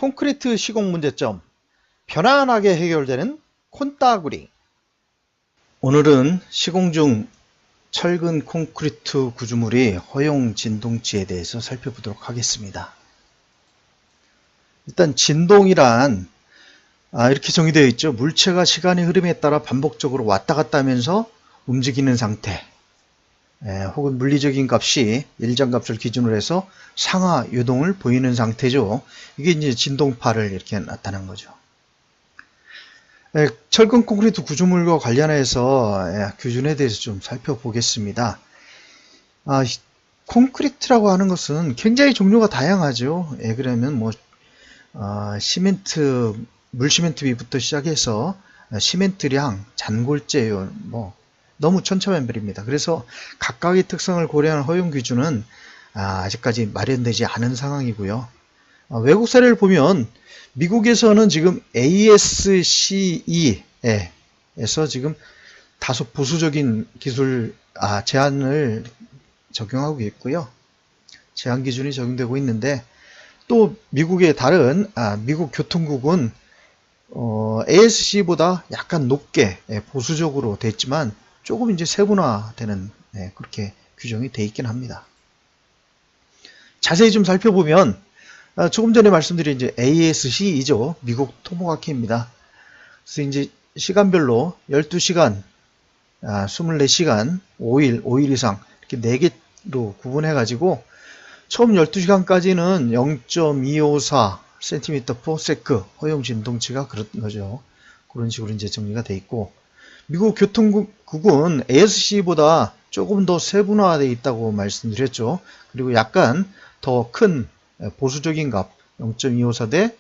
콘크리트 시공 문제점 편안하게 해결되는 콘따구리. 오늘은 시공 중 철근 콘크리트 구조물이 허용 진동치에 대해서 살펴보도록 하겠습니다. 일단 진동이란 이렇게 정의되어 있죠. 물체가 시간의 흐름에 따라 반복적으로 왔다 갔다 하면서 움직이는 상태, 혹은 물리적인 값이 일정값을 기준으로 해서 상하 요동을 보이는 상태죠. 이게 이제 진동파를 이렇게 나타난 거죠. 철근 콘크리트 구조물과 관련해서 기준에 대해서 좀 살펴보겠습니다. 콘크리트라고 하는 것은 굉장히 종류가 다양하죠. 그러면 시멘트, 물시멘트비부터 시작해서 시멘트량, 잔골재요, 너무 천차만별입니다. 그래서 각각의 특성을 고려한 허용 기준은 아직까지 마련되지 않은 상황이고요. 외국 사례를 보면 미국에서는 지금 ASCE에서 지금 다소 보수적인 기술 제한을 적용하고 있고요. 제한 기준이 적용되고 있는데, 또 미국의 다른 미국 교통국은 ASC보다 약간 높게 보수적으로 됐지만 조금 이제 세분화되는 그렇게 규정이 되어 있긴 합니다. 자세히 좀 살펴보면 조금 전에 말씀드린 이제 ASC이죠. 미국 토모가키입니다. 그래서 이제 시간별로 12시간, 24시간, 5일 이상 이렇게 4개로 구분해 가지고 처음 12시간까지는 0.254cm/s 허용 진동치가 그런 거죠. 그런 식으로 이제 정리가 되어 있고, 미국 교통국은 ASC보다 조금 더 세분화되어 있다고 말씀드렸죠. 그리고 약간 더 큰 보수적인 값 0.254 대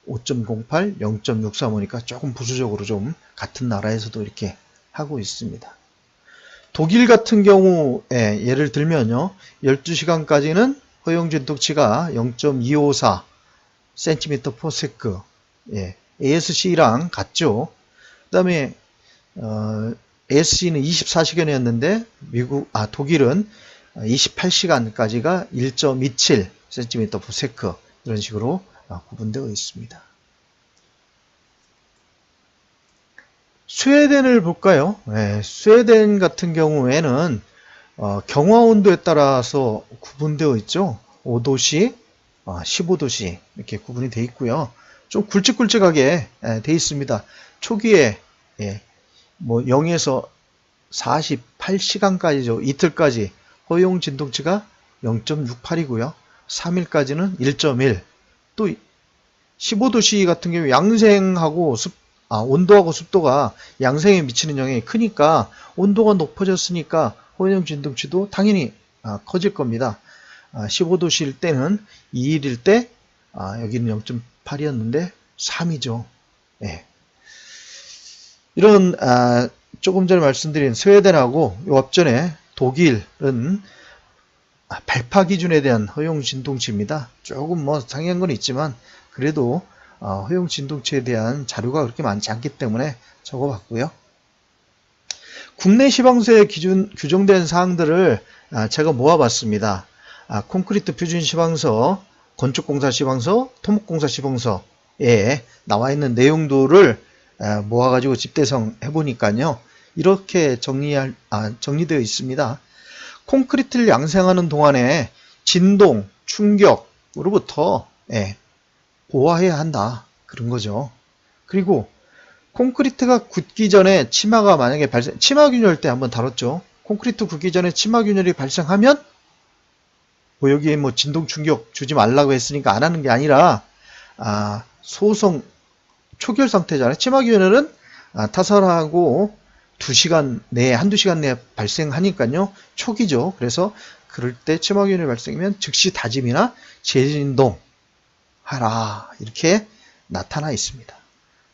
5.08, 0.635니까 조금 보수적으로 좀 같은 나라에서도 이렇게 하고 있습니다. 독일 같은 경우 예를 들면요, 12시간까지는 허용 진동치가 0.254cm/s, ASC랑 같죠. 그 다음에 ASC는 24시간이었는데 독일은 28시간까지가 1.27cm/s 이런 식으로 구분되어 있습니다. 스웨덴을 볼까요? 스웨덴 같은 경우에는 경화 온도에 따라서 구분되어 있죠. 5도씨, 15도씨 이렇게 구분이 되어 있고요. 좀 굵직굵직하게 되어 있습니다. 초기에 0에서 48시간까지죠. 이틀까지 허용 진동치가 0.68이고요. 3일까지는 1.1. 또 15도씨 같은 경우 양생하고 온도하고 습도가 양생에 미치는 영향이 크니까 온도가 높아졌으니까 허용 진동치도 당연히 커질 겁니다. 15도씨일 때는 2일일 때 여기는 0.8이었는데 3이죠. 이런 조금 전에 말씀드린 스웨덴하고 요 앞전에 독일은 발파 기준에 대한 허용 진동치입니다. 조금 상이한 건 있지만 그래도 허용 진동치에 대한 자료가 그렇게 많지 않기 때문에 적어봤고요. 국내 시방서에 규정된 사항들을 제가 모아봤습니다. 콘크리트 표준 시방서, 건축공사 시방서, 토목공사 시방서에 나와 있는 내용들을 모아가지고 집대성 해보니까요, 이렇게 정리되어 있습니다. 콘크리트를 양생하는 동안에 진동, 충격으로부터 보호해야 한다, 그런 거죠. 그리고 콘크리트가 굳기 전에 치마가 만약에 치마균열 때 한번 다뤘죠. 콘크리트 굳기 전에 치마균열이 발생하면 여기에 진동 충격 주지 말라고 했으니까 안 하는 게 아니라 소성 초기열 상태잖아요. 치마균열은 타설하고 2시간 내에, 한두 시간 내에 발생하니까요. 초기죠. 그래서 그럴 때 치마균열이 발생하면 즉시 다짐이나 재진동 하라, 이렇게 나타나 있습니다.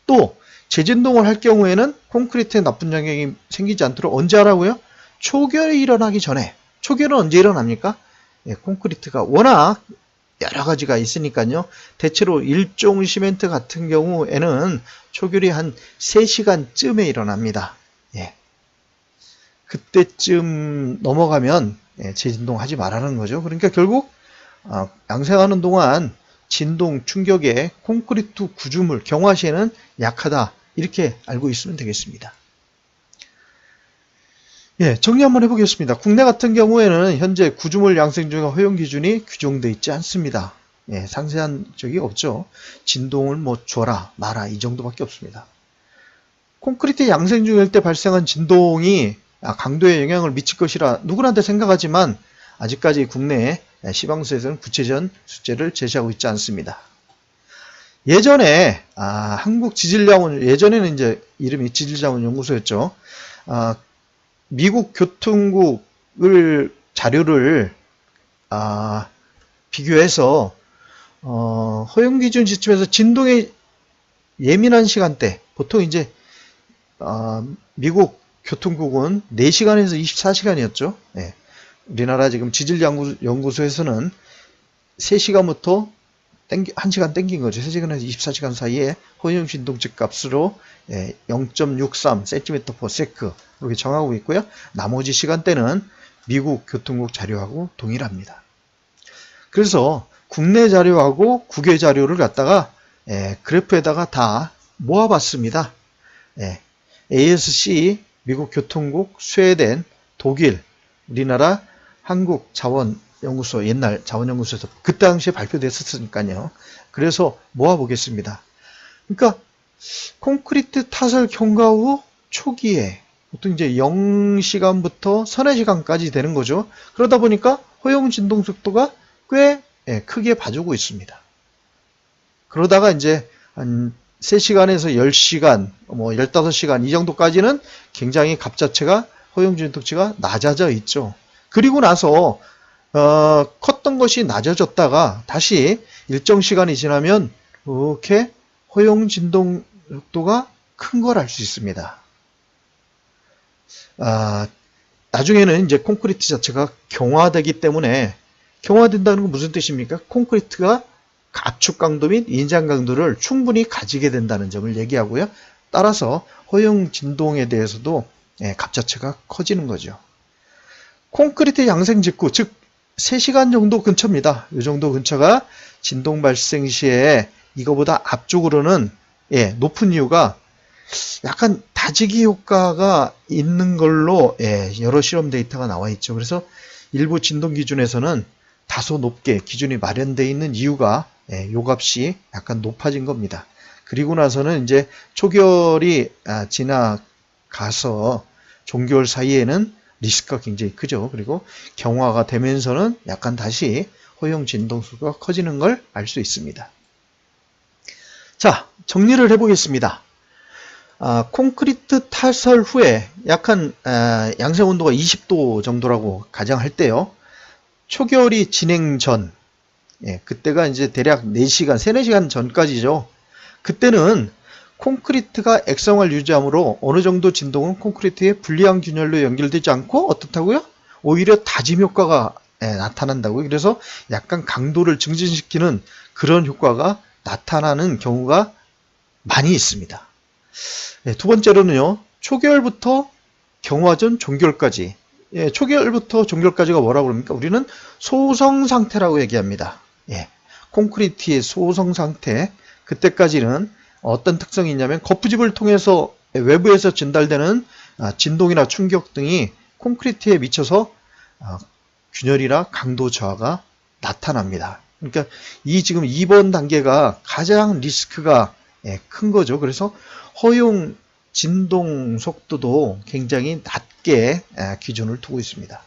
또 재진동을 할 경우에는 콘크리트에 나쁜 영향이 생기지 않도록 언제 하라고요? 초결이 일어나기 전에. 초결은 언제 일어납니까? 콘크리트가 워낙 여러 가지가 있으니까요. 대체로 일종 시멘트 같은 경우에는 초결이 한 3시간쯤에 일어납니다. 그때쯤 넘어가면 재진동 하지 말라는 거죠. 그러니까 결국 양생하는 동안 진동, 충격에 콘크리트 구조물, 경화 시에는 약하다. 이렇게 알고 있으면 되겠습니다. 예, 정리 한번 해보겠습니다. 국내 같은 경우에는 현재 구조물 양생 중에 허용 기준이 규정되어 있지 않습니다. 예, 상세한 적이 없죠. 진동을 뭐 줘라, 마라 이 정도밖에 없습니다. 콘크리트 양생 중일 때 발생한 진동이 강도에 영향을 미칠 것이라 누구나도 생각하지만 아직까지 국내 시방서에서는 구체적인 수치를 제시하고 있지 않습니다. 예전에 한국지질자원, 예전에는 이제 이름이 지질자원연구소였죠. 미국 교통국을 자료를 비교해서 허용기준 지침에서 진동에 예민한 시간대, 보통 이제 미국 교통국은 4시간에서 24시간이었죠. 네. 우리나라 지금 지질연구소에서는 3시간부터 1시간 땡긴 거죠. 3시간에서 24시간 사이에 허용 진동치 값으로 0.63cm/s 이렇게 정하고 있고요. 나머지 시간대는 미국 교통국 자료하고 동일합니다. 그래서 국내 자료하고 국외 자료를 갖다가 그래프에다가 다 모아봤습니다. ASC, 미국 교통국, 스웨덴, 독일, 우리나라 한국자원연구소, 옛날 자원연구소에서 그 당시에 발표됐었으니까요. 그래서 모아보겠습니다. 그러니까 콘크리트 타설 경과 후 초기에 보통 이제 0시간부터 서너 시간까지 되는 거죠. 그러다 보니까 허용 진동 속도가 꽤 크게 봐주고 있습니다. 그러다가 이제 한 3시간에서 10시간, 뭐 15시간 이 정도까지는 굉장히 값 자체가 허용 진동치가 낮아져 있죠. 그리고 나서 컸던 것이 낮아졌다가 다시 일정 시간이 지나면 이렇게 허용 진동 속도가 큰 걸 알 수 있습니다. 나중에는 이제 콘크리트 자체가 경화되기 때문에, 경화된다는 건 무슨 뜻입니까? 콘크리트가 압축 강도 및 인장 강도를 충분히 가지게 된다는 점을 얘기하고요. 따라서 허용 진동에 대해서도 값 자체가 커지는 거죠. 콘크리트 양생 직후, 즉 3시간 정도 근처입니다. 이 정도 근처가 진동 발생 시에 이거보다 앞쪽으로는 높은 이유가 약간 다지기 효과가 있는 걸로 여러 실험 데이터가 나와 있죠. 그래서 일부 진동 기준에서는 다소 높게 기준이 마련되어 있는 이유가 요 값이 약간 높아진 겁니다. 그리고 나서는 이제 초겨울이 지나가서 종겨울 사이에는 리스크가 굉장히 크죠. 그리고 경화가 되면서는 약간 다시 허용 진동수가 커지는 걸 알 수 있습니다. 자, 정리를 해보겠습니다. 콘크리트 타설 후에 약한 양생 온도가 20도 정도라고 가정할 때요. 초겨울이 진행 전, 그때가 이제 대략 4시간, 3-4시간 전까지죠. 그때는 콘크리트가 액성을 유지하므로 어느 정도 진동은 콘크리트의 불리한 균열로 연결되지 않고 어떻다고요? 오히려 다짐 효과가 나타난다고요. 그래서 약간 강도를 증진시키는 그런 효과가 나타나는 경우가 많이 있습니다. 두 번째로는요, 초겨울부터 경화 전 종결까지. 초겨울부터 종결까지가 뭐라고 그럽니까? 우리는 소성 상태라고 얘기합니다. 콘크리트의 소성 상태. 그때까지는 어떤 특성이 있냐면 거푸집을 통해서 외부에서 전달되는 진동이나 충격 등이 콘크리트에 미쳐서 균열이나 강도 저하가 나타납니다. 그러니까 이 지금 2번 단계가 가장 리스크가 큰 거죠. 그래서 허용 진동 속도도 굉장히 낮게 기준을 두고 있습니다.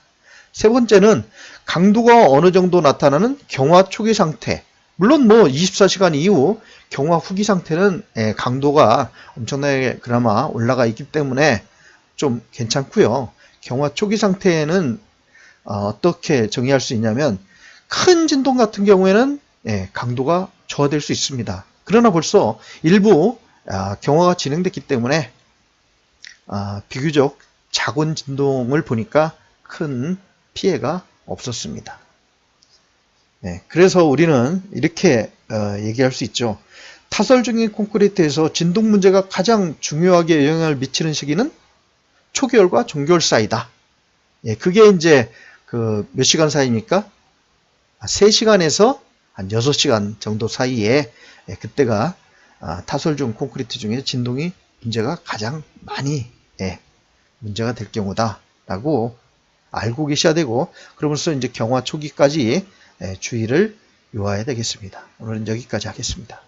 세 번째는 강도가 어느 정도 나타나는 경화 초기 상태. 물론 뭐 24시간 이후 경화 후기 상태는 강도가 엄청나게 그나마 올라가 있기 때문에 좀 괜찮고요. 경화 초기 상태에는 어떻게 정의할 수 있냐면 큰 진동 같은 경우에는 강도가 저하될 수 있습니다. 그러나 벌써 일부 경화가 진행됐기 때문에 비교적 작은 진동을 보니까 큰 피해가 없었습니다. 그래서 우리는 이렇게 얘기할 수 있죠. 타설 중인 콘크리트에서 진동 문제가 가장 중요하게 영향을 미치는 시기는 초겨울과 종겨울 사이다. 그게 이제 몇 시간 사이입니까? 3시간에서 한 6시간 정도 사이에 그때가 타설 중 콘크리트 중에 진동이 문제가 가장 많이 문제가 될 경우다 라고 알고 계셔야 되고, 그러면서 이제 경화 초기까지 주의를 요하야 되겠습니다. 오늘은 여기까지 하겠습니다.